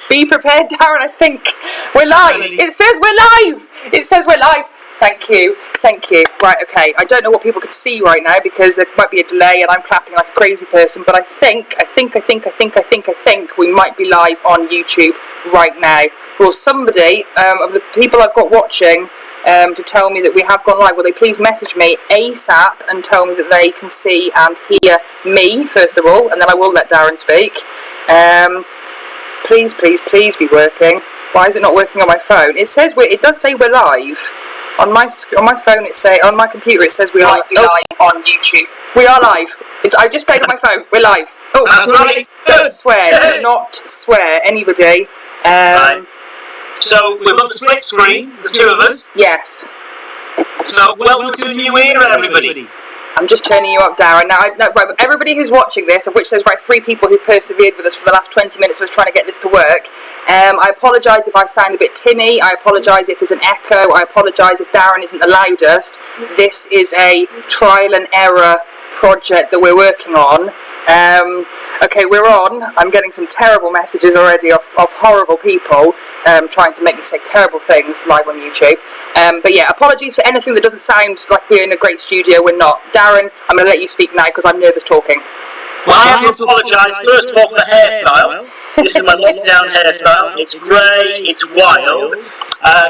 Be prepared, Darren. I think we're live. It says we're live. It says we're live. Thank you. Right, okay. I don't know what people can see right now because there might be a delay and I'm clapping like a crazy person, but I think we might be live on YouTube right now. Will somebody of the people I've got watching to tell me that we have gone live, will they please message me ASAP and tell me that they can see and hear me, first of all, and then I will let Darren speak. Please be working. Why is it not working on my phone? It says it does say we're live. On my phone on my computer it says we are live on YouTube. We are live. I just played on my phone. We're live. Oh, that's right. Don't swear. Do not swear, anybody. Right. So we've got the split screen, the two of us. Yes. So welcome to a new era, everybody. I'm just turning you up, Darren. Now, right, everybody who's watching this, of which there's about 3 people who've persevered with us for the last 20 minutes of us trying to get this to work, I apologise if I sound a bit tinny. I apologise if there's an echo. I apologise if Darren isn't the loudest. This is a trial and error project that we're working on. Okay, we're on. I'm getting some terrible messages already of horrible people trying to make me say terrible things live on YouTube. But yeah, apologies for anything that doesn't sound like we're in a great studio. We're not. Darren, I'm going to let you speak now because I'm nervous talking. Well, I have to apologise first of all for the hairstyle. This is my lockdown hairstyle. It's grey, it's wild.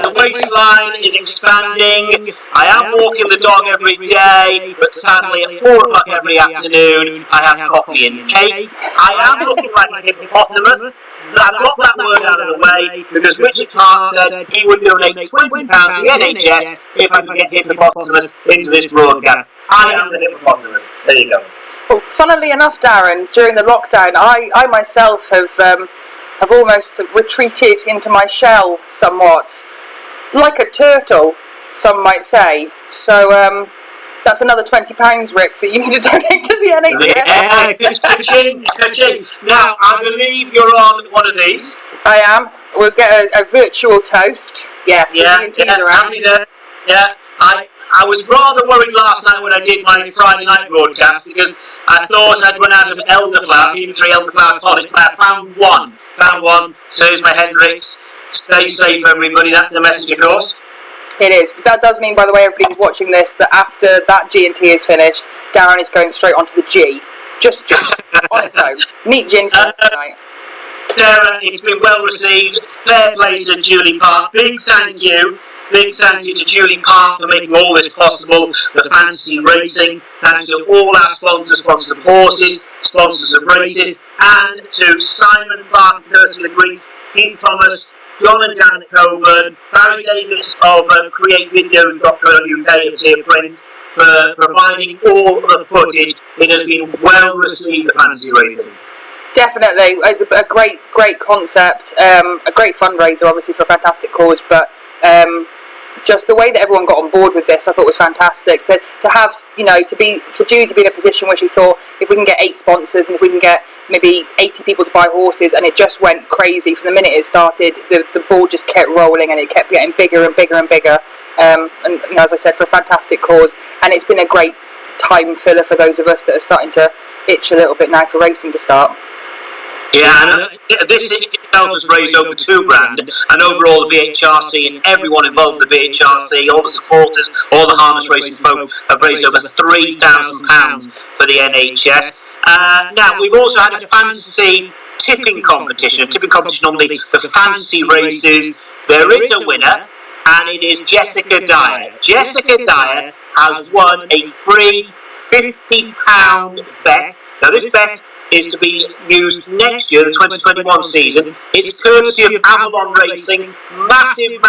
The waistline is expanding. I am walking the dog every day, but sadly at 4 o'clock every afternoon I have coffee and cake. I am looking like a hippopotamus. I've got that word out of the way because Richard Clark said he would donate £20 to the NHS if I could get hippopotamus into this broadcast. I am the hippopotamus. There you go. Well, funnily enough, Darren, during the lockdown, I myself have almost retreated into my shell somewhat, like a turtle, some might say. So that's another £20, Rick, that you need to donate to the NHS. Yeah, now, I believe you're on one of these. I am. We'll get a virtual toast. Yes, yeah. I was rather worried last night when I did my Friday night broadcast because I thought I'd run out of elderflower, even-3 elderflower tonic, but I found one. So here's my Hendrix. Stay safe, everybody. That's the message, of course. It is. That does mean, by the way, everybody who's watching this, that after that G&T is finished, Darren is going straight onto the G. Just on its own. Meet Gin first tonight. Sarah, it's been well received. Fair play to Julie Park. Big thank you. Big thank you to Julie Park for making all this possible, the fantasy racing. Thanks to all our sponsors of horses, sponsors of races, and to Simon Clark, Ursula Grease, Keith Thomas, John and Dan Coburn, Barry Davis of createvideos.co.uk of Dear Prince, for providing all the footage. It has been well received, the fantasy racing. Definitely, a great concept, a great fundraiser, obviously, for a fantastic cause, but just the way that everyone got on board with this, I thought was fantastic. To have, for Julie to be in a position where she thought, if we can get 8 sponsors and if we can get maybe 80 people to buy horses, and it just went crazy from the minute it started. The ball just kept rolling and it kept getting bigger and bigger and bigger. And as I said, for a fantastic cause, and it's been a great time filler for those of us that are starting to itch a little bit now for racing to start. Yeah, and this itself has raised over £2,000, and overall the BHRC and everyone involved in the BHRC, all the supporters, all the harness racing folk have raised over £3,000 for the NHS. Now, we've also had a fantasy tipping competition on the fantasy races. There is a winner, and it is Jessica Dyer. Jessica Dyer has won a free £50 bet. Now, this bet is to be used next year, the 2021 season. It's courtesy of Avalon Racing. Massive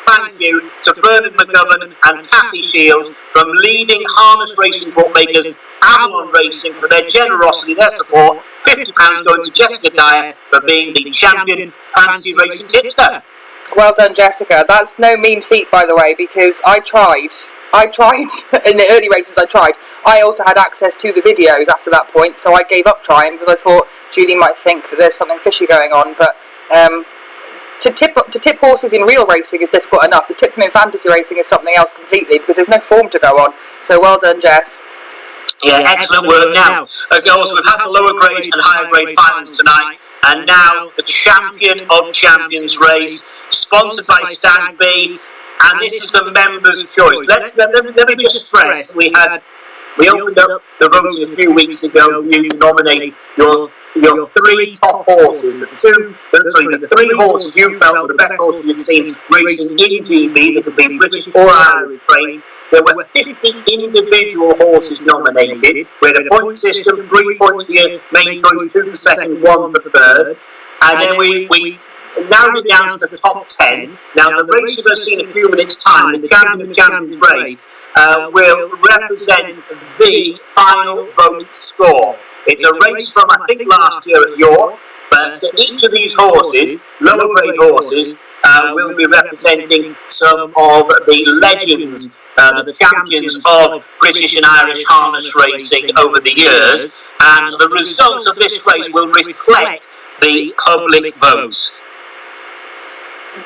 thank you to Bernard McGovern and Kathy Shields from leading harness racing bookmakers Avalon Racing for their generosity, their support. £50 going to Jessica Dyer for being the champion fantasy racing tipster. Well done, Jessica. That's no mean feat, by the way, because I tried in the early races. I also had access to the videos after that point, so I gave up trying because I thought Julie might think that there's something fishy going on. But to tip horses in real racing is difficult enough. To tip them in fantasy racing is something else completely because there's no form to go on. So well done, Jess. Yeah, excellent work. Now, girls, we've had the lower grade and higher grade finals tonight. and now the Champion of Champions race, sponsored by Stag B, and this is the members' choice. Let me just stress, we opened up the voting a few weeks ago. You to nominate your 3 top horses, the 3 horses you felt were the best horses you'd seen racing in GB that could be British or Irish trained. There were 50 individual horses nominated. We had a point system, 3 points for your main choice, 2 for second, 1 for third. And then we narrowed it down to the top 10. Now, the race you're going to see in a few minutes' time, the Champion of Champions race, will represent the final vote score. It's a race from, I think, last year at York. But each of these horses, lower grade horses, will be representing some of the legends, the champions of British and Irish harness racing over the years. And the results of this race will reflect the public votes.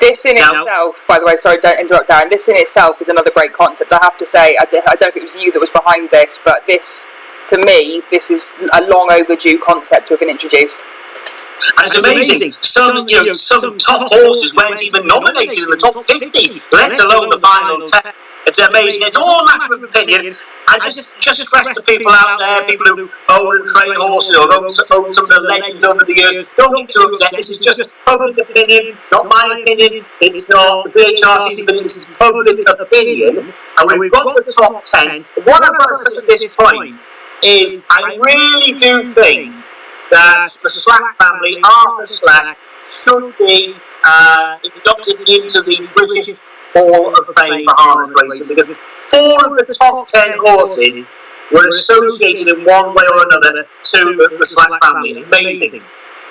This in itself, by the way, sorry, don't interrupt, Darren. This in itself is another great concept. I have to say, I don't know if it was you that was behind this, but this, to me, this is a long overdue concept to have been introduced. And it's amazing. Some top horses weren't even nominated in the top 50, let alone the final 10. It's amazing. It's all a matter of opinion. I just stress to people out there, people who own and train horses or own some of the legends over the years, don't get too upset. This is just public opinion, not my opinion. It's not the BHRC's opinion. This is public opinion. And we've got the top 10. What I've got to say at this point is I really do think that the Slack family, Arthur Slack, should be inducted into the British Hall of Fame for harness racing, because 4 of the top 10 horses were associated in one way or another to the Slack family. Amazing.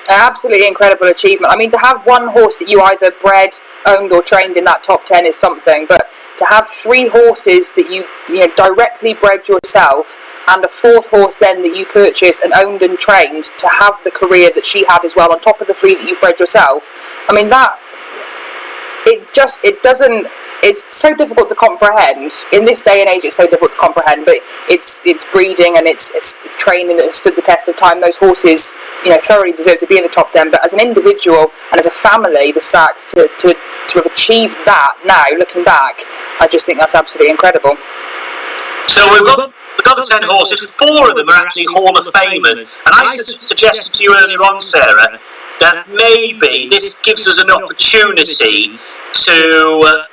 Absolutely incredible achievement. I mean, to have one horse that you either bred, owned or trained in that top 10 is something, but to have 3 horses that you directly bred yourself and a 4th horse then that you purchased and owned and trained to have the career that she had as well on top of the 3 that you've bred yourself, I mean, that it's so difficult to comprehend. In this day and age, it's so difficult to comprehend, but it's breeding and it's training that has stood the test of time. Those horses, thoroughly deserve to be in the top 10, but as an individual and as a family, the Sacks, to have achieved that now, looking back, I just think that's absolutely incredible. So we've got the 10 horses, 4 of them are actually Hall of Famers, and I suggested to you earlier on, Sarah, that maybe this gives us an opportunity to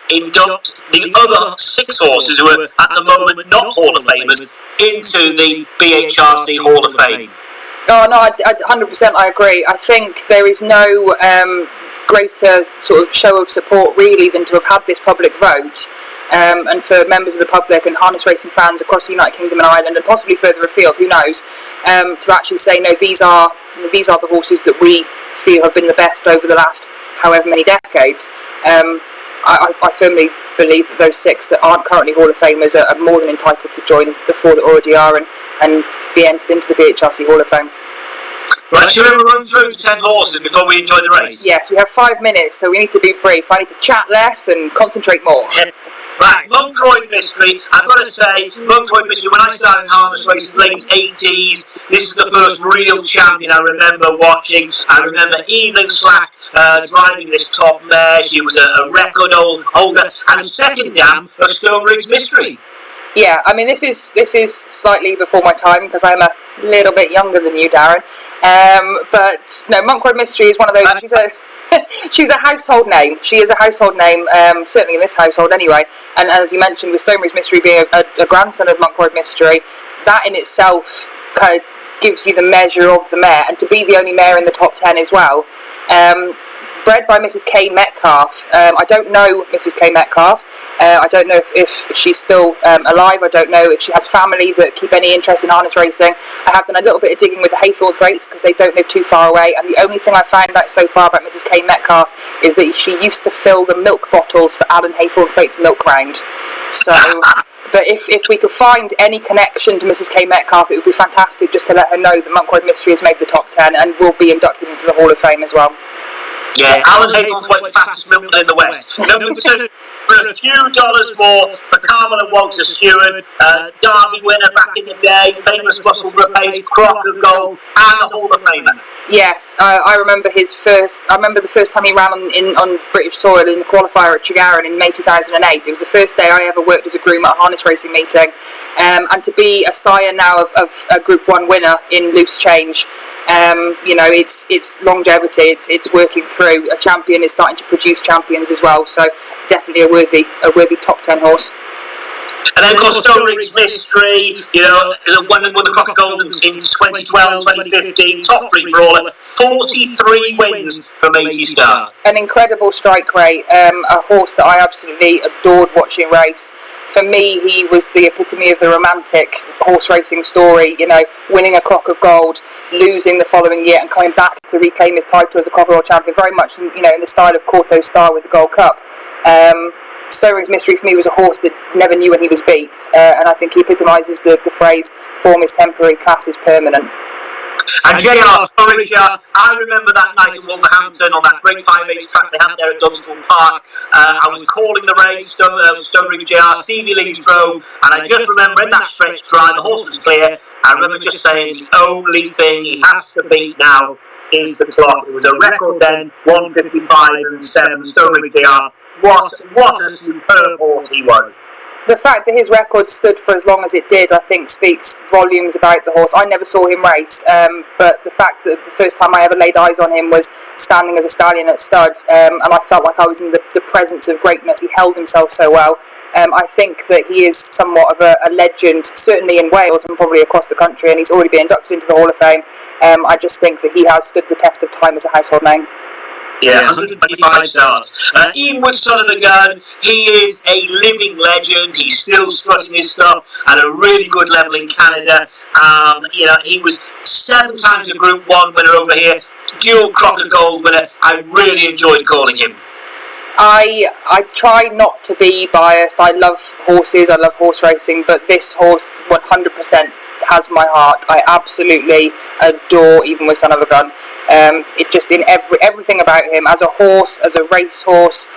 induct the other 6 horses who are at the moment not Hall of Famers into the BHRC Hall of Fame. Oh no, I 100% I agree. I think there is no greater sort of show of support really than to have had this public vote. And for members of the public and harness racing fans across the United Kingdom and Ireland and possibly further afield, who knows, to actually say, no, these are the horses that we feel have been the best over the last however many decades. I firmly believe that those 6 that aren't currently Hall of Famers are more than entitled to join the 4 that already are and be entered into the BHRC Hall of Fame. Right, should we run through the 10 horses before we enjoy the race? Yes, we have 5 minutes, so we need to be brief. I need to chat less and concentrate more. Right, Montroyd Mystery. I've got to say, Montroyd Mystery, when I started harness racing in the late 80s, this is the first real champion I remember watching. I remember Evelyn Slack driving this top mare. She was a record holder. And second down, a Stone Riggs Mystery. Yeah, I mean, this is slightly before my time because I'm a little bit younger than you, Darren. But no, Montroyd Mystery is one of those. She's a household name. She is a household name, certainly in this household anyway. And as you mentioned, with Stone Riggs Mystery being a grandson of Montroyd Mystery, that in itself kind of gives you the measure of the mare, and to be the only mare in the top 10 as well. Bred by Mrs. K. Metcalf. I don't know Mrs. K. Metcalf. I don't know if she's still alive. I don't know if she has family that keep any interest in harness racing. I have done a little bit of digging with the Haythorne Thwaites because they don't live too far away, and the only thing I found out so far about Mrs. K. Metcalf is that she used to fill the milk bottles for Alan Haythorne Thwaites' milk round. So, but if we could find any connection to Mrs. K. Metcalf, it would be fantastic just to let her know that Montroyd Mystery has made the top 10 and will be inducted into the Hall of Fame as well. Yeah, Alan Haythorne's went the fastest milkman in the West. Number 2, for a few dollars more, for Carmel and Walter Stewart, Derby winner back in the day, famous Russell Pace, Crock of Gold, and the Hall of Famer. Yes, I remember the first time he ran on British soil in the qualifier at Tregaron in May 2008. It was the first day I ever worked as a groom at a harness racing meeting, and to be a sire now of a Group 1 winner in loose change. It's longevity. It's working through. A champion is starting to produce champions as well. So definitely a worthy top 10 horse. And then, of course, Stone Riggs Mystery, won the Crock of Gold in 2012, 2015, top 3 brawler, 43 wins from 80 starts. An incredible strike rate, a horse that I absolutely adored watching race. For me, he was the epitome of the romantic horse racing story, winning a Crock of Gold, losing the following year and coming back to reclaim his title as a Copperwell champion, very much in the style of Corto's Star with the Gold Cup. Stone Riggs Mystery for me was a horse that never knew when he was beat, and I think he epitomises the phrase, form is temporary, class is permanent. And JR, I remember that night in Wolverhampton on that great 5/8 track they had there at Dunstable Park. I was calling the race, Stone Riggs JR, Stevie Leeds drove, and I just remember in that stretch drive, the horse was clear. I remember just saying the only thing he has to beat now is the clock. It was a record then, 1:55.7, Stone Riggs JR. What a superb horse he was. The fact that his record stood for as long as it did, I think, speaks volumes about the horse. I never saw him race, but the fact that the first time I ever laid eyes on him was standing as a stallion at stud, and I felt like I was in the presence of greatness. He held himself so well. I think that he is somewhat of a legend, certainly in Wales and probably across the country, and he's already been inducted into the Hall of Fame. I just think that he has stood the test of time as a household name. Yeah, 125 starts. Even with Son of a Gun, he is a living legend. He's still strutting his stuff at a really good level in Canada. He was 7 times a Group 1 winner over here, dual Crock of Gold winner. I really enjoyed calling him. I try not to be biased. I love horses, I love horse racing, but this horse 100% has my heart. I absolutely adore Even with Son of a Gun. It just in everything about him as a horse, as a racehorse.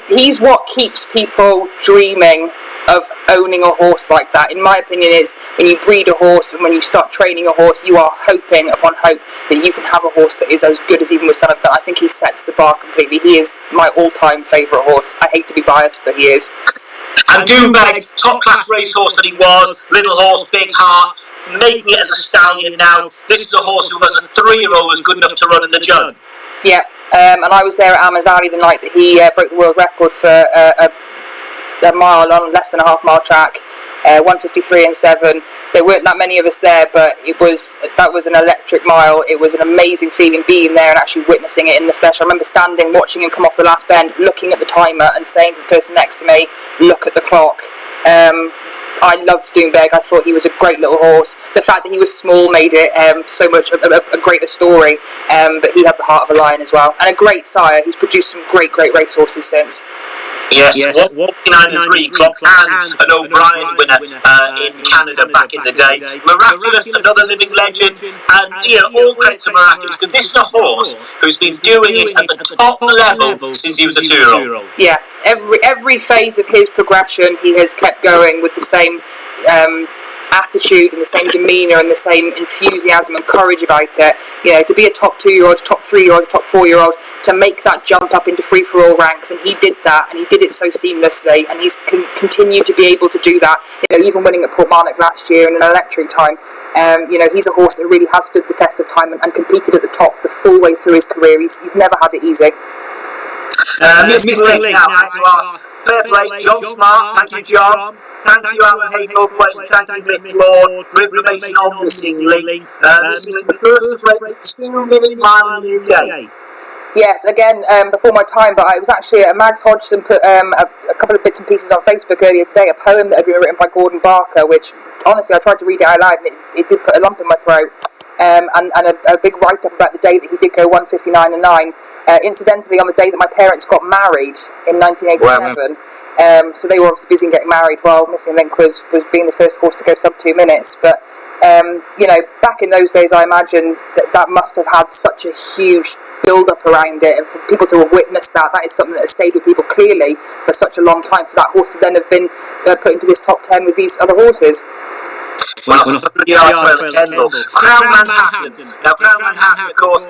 He's what keeps people dreaming of owning a horse like that. In my opinion, it's when you breed a horse and when you start training a horse, you are hoping upon hope that you can have a horse that is as good as Even with Son of a Gun. I think he sets the bar completely. He is my all-time favourite horse. I hate to be biased, but he is. And Doombeg, top class racehorse that he was, little horse, big heart, making it as a stallion now. This is a horse who was a 3-year-old was good enough to run in the Jug. Yeah, and I was there at Almond Valley the night that he broke the world record for a mile on less than a half-mile track, 1:53.7. There weren't that many of us there, but that was an electric mile. It was an amazing feeling being there and actually witnessing it in the flesh. I remember standing, watching him come off the last bend, looking at the timer and saying to the person next to me, "Look at the clock." I loved Doombeg. I thought he was a great little horse. The fact that he was small made it so much a greater story, but he had the heart of a lion as well. And a great sire. He's produced some great racehorses since. Yes, 1:59.3 clock and an O'Brien winner in Canada back in the day. Miraculous, another living legend, and all credit to Miraculous, because this is a horse who's been doing it at the top level since he was a 2-year-old. Yeah, every phase of his progression, he has kept going with the same attitude and the same demeanour and the same enthusiasm and courage about it. To be a top 2-year-old, top 3-year-old, top 4-year-old, to make that jump up into free-for-all ranks, and he did that, and he did it so seamlessly, and he's continued to be able to do that. Even winning at Portmarnock last year in an electric time. He's a horse that really has stood the test of time and competed at the top the full way through his career. He's never had it easy. Mr. Link now has to ask, fair play, John Smart, thank you John, thank you Alan Haythorne, thank you Mick Lord, for information on Missing Link. Missing Link, the first to break 2 million mile in the UK. Yes, again, before my time, but I was actually Mags Hodgson put a couple of bits and pieces on Facebook earlier today, a poem that had been written by Gordon Barker, which honestly I tried to read it out loud and it did put a lump in my throat, and a big write-up about the day that he did go 1:59.9. Incidentally, on the day that my parents got married in 1987, so they were obviously busy getting married while Missing Link was being the first horse to go sub 2 minutes. But You know, back in those days, I imagine that must have had such a huge build-up around it, and for people to have witnessed that is something that has stayed with people clearly for such a long time, for that horse to then have been put into this top 10 with these other horses. Well, for the yard trail at Kendal. Crown Manhattan. Now, Crown Manhattan, of course,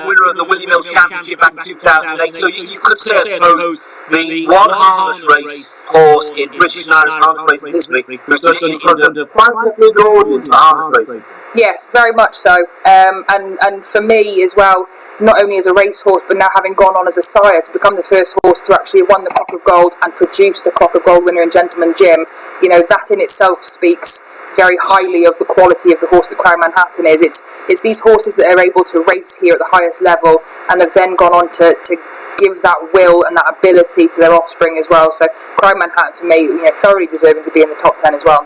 winner of the Willie Mill Championship back in 2008. So you could say, I suppose, the one harness race horse in British and Irish harness racing history who's done it in front of quite a big audience for harness racing. Yes, very much so. And for me as well, not only as a racehorse, but now having gone on as a sire to become the first horse to actually have won the Clock of Gold and produced a Clock of Gold winner in Gentleman Jim, you know, that in itself speaks very highly of the quality of the horse that Crown Manhattan is. It's these horses that are able to race here at the highest level and have then gone on to give that will and that ability to their offspring as well. So Crown Manhattan, for me, you know, thoroughly deserving to be in the top 10 as well.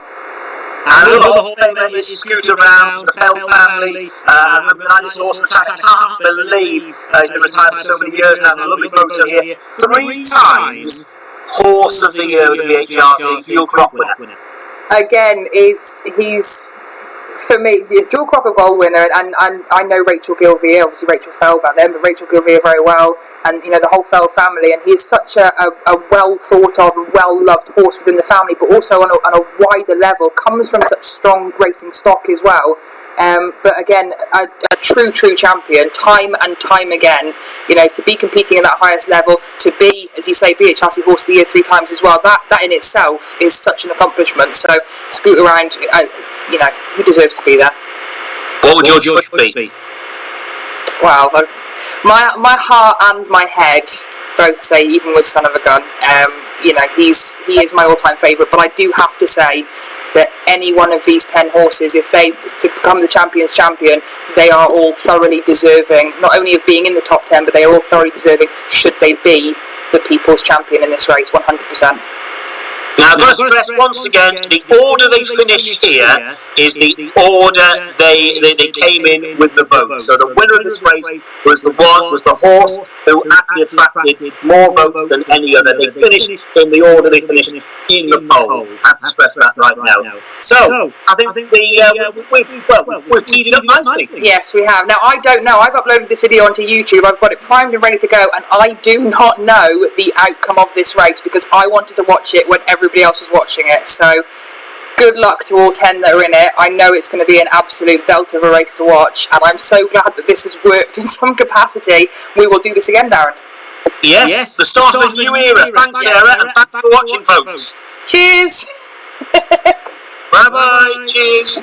And another Hall of Famer is Scooter Brown from the Fell family. I remember this horse, which I can't believe he's been retired for so many years now. A lovely photo here. 3 times Horse of the Year with the BHRC, Fuel Crop winner. Again, he's for me the dual Clock of Gold winner, and I know Rachel Gilvier, obviously Rachel Fell back then, but Rachel Gilvier very well, and you know the whole Fell family, and he's such a well thought of and well loved horse within the family, but also on a wider level, comes from such strong racing stock as well. But again, a true champion, time and time again. You know, to be competing at that highest level, to be, as you say, BHRC Horse of the Year 3 times as well, that in itself is such an accomplishment. So, scoot around, you know, he deserves to be there. What would your choice be? Wow, my heart and my head both say Evenwood Son of a Gun. You know, he is my all-time favourite, but I do have to say that any one of these 10 horses, if they to become the champion's champion, they are all thoroughly deserving, not only of being in the top 10, but they are all thoroughly deserving, should they be the people's champion in this race, 100%. Now, I've got to stress once again, the order they finish here is the order they came in with the vote. So the winner of this race was the horse who actually attracted more votes than any other. They finished in the order they finished in the poll. I have to stress that right now. So I think we've teed it up nicely. Yes, we have. Now, I don't know. I've uploaded this video onto YouTube. I've got it primed and ready to go, and I do not know the outcome of this race because I wanted to watch it when everybody else was watching it. So good luck to all 10 that are in it. I know it's going to be an absolute belt of a race to watch, and I'm so glad that this has worked in some capacity. We will do this again, Darren. Yes, the start of a new era. Thanks, Sarah, and thanks for watching, folks. Cheers. Bye-bye. Cheers.